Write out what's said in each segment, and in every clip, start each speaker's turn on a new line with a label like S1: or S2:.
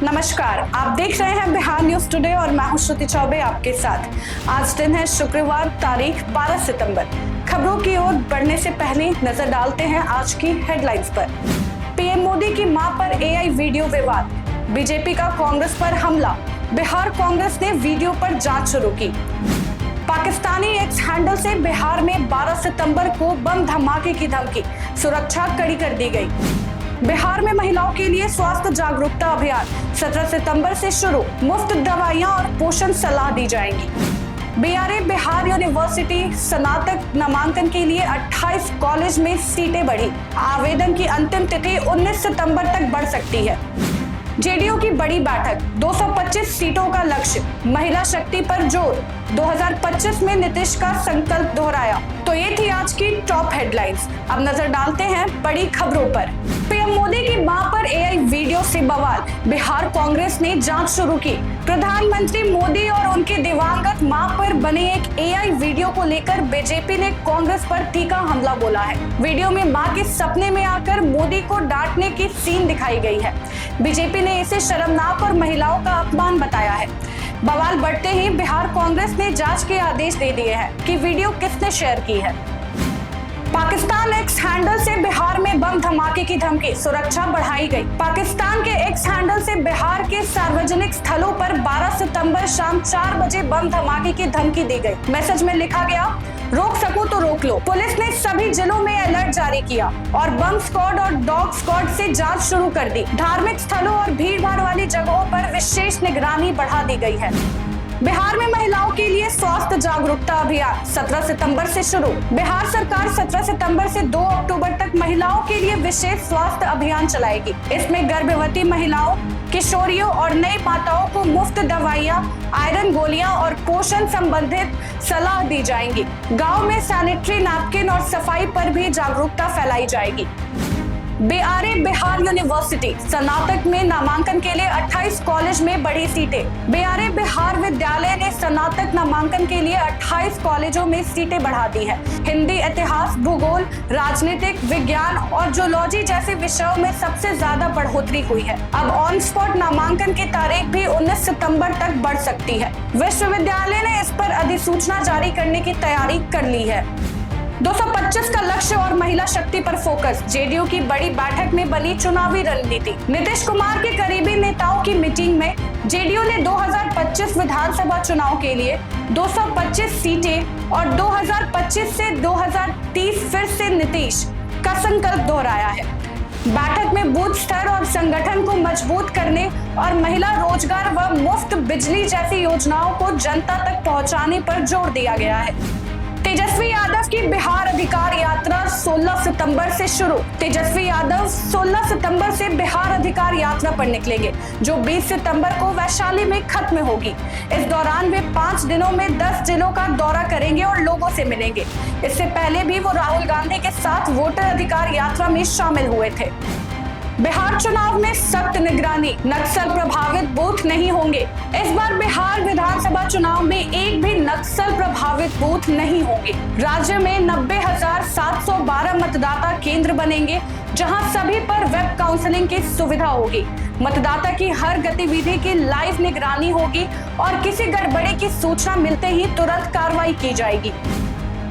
S1: नमस्कार, आप देख रहे हैं बिहार न्यूज टुडे और मैं हूं श्रुति चौबे आपके साथ। आज दिन है शुक्रवार, तारीख 12 सितंबर। खबरों की ओर बढ़ने से पहले नजर डालते हैं आज की हेडलाइंस पर। पीएम मोदी की मां पर एआई वीडियो विवाद, बीजेपी का कांग्रेस पर हमला, बिहार कांग्रेस ने वीडियो पर जांच शुरू की। पाकिस्तानी एक्स हैंडल से बिहार में 12 सितंबर को बम धमाके की धमकी, सुरक्षा कड़ी कर दी गई। बिहार में महिलाओं के लिए स्वास्थ्य जागरूकता अभियान 17 सितंबर से शुरू, मुफ्त दवाइयां और पोषण सलाह दी जाएंगी। बीआरए बिहार यूनिवर्सिटी स्नातक नामांकन के लिए 28 कॉलेज में सीटें बढ़ी, आवेदन की अंतिम तिथि 19 सितंबर तक बढ़ सकती है। जेडीयू की बड़ी बैठक, 225 सीटों का लक्ष्य, महिला शक्ति पर जोर, 2025 में नीतीश का संकल्प दोहराया। तो ये थी आज की टॉप हेडलाइंस। अब नजर डालते हैं बड़ी खबरों पर। पीएम मोदी की मां पर एआई वीडियो से बवाल, बिहार कांग्रेस ने जांच शुरू की। प्रधानमंत्री मोदी और उनकी दिवंगत मां पर बने एक एआई वीडियो को लेकर बीजेपी ने कांग्रेस पर तीखा हमला बोला है। वीडियो में मां के सपने में आकर मोदी को डांटने की सीन दिखाई गई है। बीजेपी ने इसे शर्मनाक और महिलाओं का अपमान बताया है। बवाल बढ़ते ही बिहार कांग्रेस ने जांच के आदेश दे दिए हैं कि वीडियो किसने शेयर की है। पाकिस्तान एक्स हैंडल से बिहार में बम धमाके की धमकी, सुरक्षा बढ़ाई गई। पाकिस्तान के एक्स हैंडल से बिहार के सार्वजनिक स्थलों पर 12 सितंबर शाम 4 बजे बम धमाके की धमकी दी गई। मैसेज में लिखा गया, रोक सको तो रोक लो। पुलिस ने सभी जिलों में अलर्ट जारी किया और बम स्क्वाड और डॉग स्क्वाड से जांच शुरू कर दी। धार्मिक स्थलों और भीड़-भाड़ वाली जगहों पर विशेष निगरानी बढ़ा दी गई है। बिहार में महिलाओं के लिए स्वास्थ्य जागरूकता अभियान 17 सितंबर से शुरू। बिहार सरकार 17 सितंबर से 2 अक्टूबर तक महिलाओं के लिए विशेष स्वास्थ्य अभियान चलाएगी। इसमें गर्भवती महिलाओं, किशोरियों और नई माताओं को मुफ्त दवाइयां, आयरन गोलियां और पोषण संबंधित सलाह दी जाएंगी। गांव में सैनिटरी नैपकिन और सफाई पर भी जागरूकता फैलाई जाएगी। बीआरए बिहार यूनिवर्सिटी स्नातक में नामांकन के लिए 28 कॉलेज में बढ़ी सीटें। बीआरए बिहार विद्यालय ने स्नातक नामांकन के लिए 28 कॉलेजों में सीटें बढ़ा दी है। हिंदी, इतिहास, भूगोल, राजनीतिक विज्ञान और जूलॉजी जैसे विषयों में सबसे ज्यादा बढ़ोतरी हुई है। अब ऑन स्पॉट नामांकन की तारीख भी 19 सितंबर तक बढ़ सकती है। विश्वविद्यालय ने इस पर अधिसूचना जारी करने की तैयारी कर ली है। 225 का लक्ष्य और महिला शक्ति पर फोकस, जेडीयू की बड़ी बैठक में बनी चुनावी रणनीति। नीतीश कुमार के करीबी नेताओं की मीटिंग में जेडीयू ने 2025 विधानसभा चुनाव के लिए 225 सीटें और 2025 से 2030 फिर से नीतीश का संकल्प दोहराया है। बैठक में बूथ स्तर और संगठन को मजबूत करने और महिला रोजगार व मुफ्त बिजली जैसी योजनाओं को जनता तक पहुंचाने पर जोर दिया गया है। तेजस्वी यादव की बिहार अधिकार यात्रा 16 सितंबर से शुरू। तेजस्वी यादव 16 सितंबर से बिहार अधिकार यात्रा पर निकलेंगे, जो 20 सितंबर को वैशाली में खत्म होगी। इस दौरान वे 5 दिनों में 10 जिलों का दौरा करेंगे और लोगों से मिलेंगे। इससे पहले भी वो राहुल गांधी के साथ वोटर अधिकार यात्रा में शामिल हुए थे। बिहार चुनाव में सख्त निगरानी, नक्सल प्रभावित बूथ नहीं होंगे। इस बार बिहार विधानसभा चुनाव में एक भी नक्सल प्रभावित बूथ नहीं होंगे। राज्य में 90,712 मतदाता केंद्र बनेंगे, जहां सभी पर वेब काउंसलिंग की सुविधा होगी। मतदाता की हर गतिविधि की लाइव निगरानी होगी और किसी गड़बड़ी की सूचना मिलते ही तुरंत कार्रवाई की जाएगी।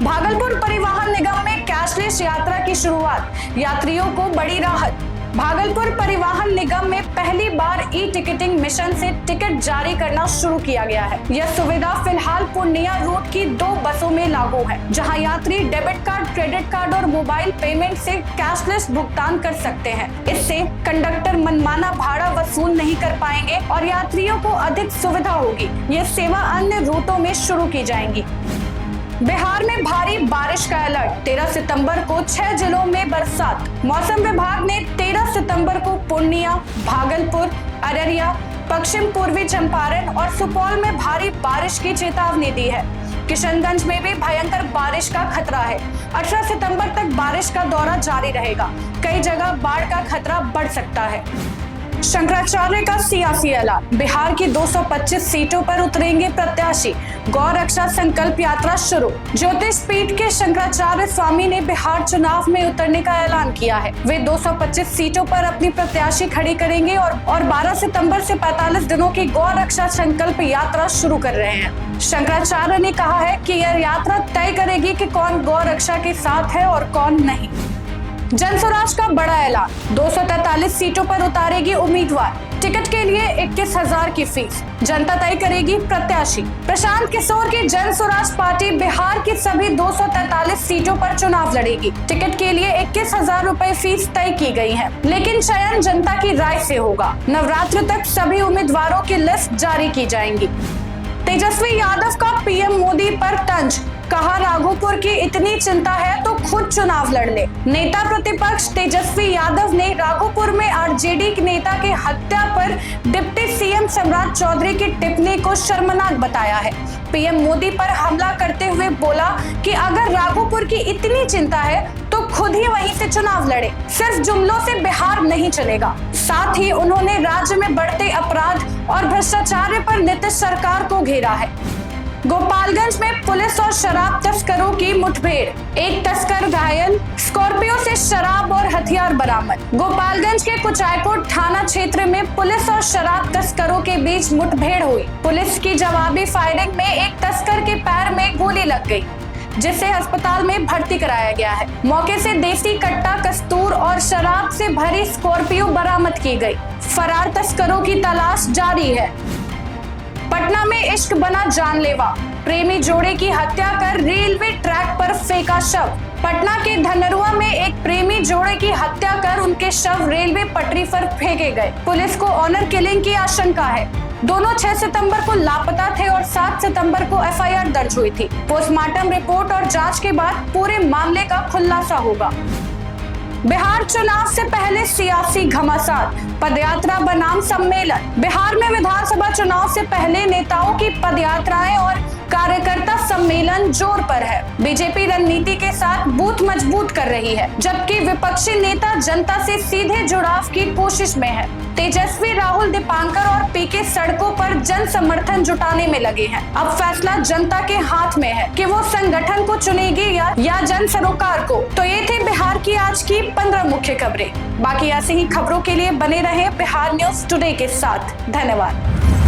S1: भागलपुर परिवहन निगम में कैशलेस यात्रा की शुरुआत, यात्रियों को बड़ी राहत। भागलपुर परिवहन निगम में पहली बार ई टिकटिंग मिशन से टिकट जारी करना शुरू किया गया है। यह सुविधा फिलहाल पूर्णिया रूट की 2 बसों में लागू है, जहां यात्री डेबिट कार्ड, क्रेडिट कार्ड और मोबाइल पेमेंट से कैशलेस भुगतान कर सकते हैं। इससे कंडक्टर मनमाना भाड़ा वसूल नहीं कर पाएंगे और यात्रियों को अधिक सुविधा होगी। यह सेवा अन्य रूटों में शुरू की जाएंगी। बिहार में भारी बारिश का अलर्ट, 13 सितंबर को 6 जिलों में बरसात। मौसम विभाग ने 13 सितंबर को पूर्णिया, भागलपुर, अररिया, पश्चिम पूर्वी चंपारण और सुपौल में भारी बारिश की चेतावनी दी है। किशनगंज में भी भयंकर बारिश का खतरा है। 18 सितंबर तक बारिश का दौर जारी रहेगा। कई जगह बाढ़ का खतरा बढ़ सकता है। शंकराचार्य का सियासी ऐलान, बिहार की 225 सीटों पर उतरेंगे प्रत्याशी, गौ रक्षा संकल्प यात्रा शुरू। ज्योतिष पीठ के शंकराचार्य स्वामी ने बिहार चुनाव में उतरने का ऐलान किया है। वे 225 सीटों पर अपनी प्रत्याशी खड़ी करेंगे और 12 सितंबर से 45 दिनों की गौ रक्षा संकल्प यात्रा शुरू कर रहे हैं। शंकराचार्य ने कहा है कि यह यात्रा तय करेगी कि कौन गौ रक्षा के साथ है और कौन नहीं। जनस्वराज का बड़ा ऐलान, 243 सीटों पर उतारेगी उम्मीदवार, टिकट के लिए 21,000 की फीस, जनता तय करेगी प्रत्याशी। प्रशांत किशोर की जनस्वराज पार्टी बिहार की सभी 243 सीटों पर चुनाव लड़ेगी। टिकट के लिए 21,000 रुपए फीस तय की गई है, लेकिन चयन जनता की राय से होगा। नवरात्र तक सभी उम्मीदवारों की लिस्ट जारी की जाएंगी। तेजस्वी यादव का पीएम मोदी पर तंज, कहा राघोपुर की इतनी चिंता है तो खुद चुनाव लड़ ले। नेता प्रतिपक्ष तेजस्वी यादव ने राघोपुर में आरजेडी के नेता की हत्या पर डिप्टी सीएम सम्राट चौधरी की टिप्पणी को शर्मनाक बताया है। पीएम मोदी पर हमला करते हुए बोला कि अगर राघोपुर की इतनी चिंता है तो खुद ही वहीं से चुनाव लड़े, सिर्फ जुमलों से बिहार नहीं चलेगा। साथ ही उन्होंने राज्य में बढ़ते अपराध और भ्रष्टाचार पर नीतीश सरकार को घेरा है। गोपालगंज में पुलिस और शराब तस्करों की मुठभेड़, एक तस्कर घायल, स्कॉर्पियो से शराब और हथियार बरामद। गोपालगंज के कुचायकोट थाना क्षेत्र में पुलिस और शराब तस्करों के बीच मुठभेड़ हुई। पुलिस की जवाबी फायरिंग में एक तस्कर के पैर में गोली लग गई, जिसे अस्पताल में भर्ती कराया गया है। मौके से देसी कट्टा, कस्तूर और शराब से भरी स्कॉर्पियो बरामद की गई। फरार तस्करों की तलाश जारी है। पटना में इश्क बना जानलेवा, प्रेमी जोड़े की हत्या कर रेलवे ट्रैक पर फेंका शव। पटना के धनरुआ में एक प्रेमी जोड़े की हत्या कर उनके शव रेलवे पटरी पर फेंके गए। पुलिस को ऑनर किलिंग की आशंका है। दोनों 6 सितंबर को लापता थे और 7 सितंबर को एफआईआर दर्ज हुई थी। पोस्टमार्टम रिपोर्ट और जांच के बाद पूरे मामले का खुलासा होगा। बिहार चुनाव से पहले सियासी घमासान, पदयात्रा बनाम सम्मेलन। बिहार में विधानसभा चुनाव से पहले नेताओं की पदयात्राएं और कार्यकर्ता सम्मेलन जोर पर है। बीजेपी रणनीति के साथ बूथ मजबूत कर रही है, जबकि विपक्षी नेता जनता से सीधे जुड़ाव की कोशिश में है। तेजस्वी, राहुल, दीपांकर और पीके सड़कों पर जन समर्थन जुटाने में लगे हैं। अब फैसला जनता के हाथ में है कि वो संगठन को चुनेगी या जन सरोकार को। तो ये थे बिहार की आज की 15 मुख्य खबरें। बाकी ऐसे ही खबरों के लिए बने रहें बिहार न्यूज टुडे के साथ। धन्यवाद।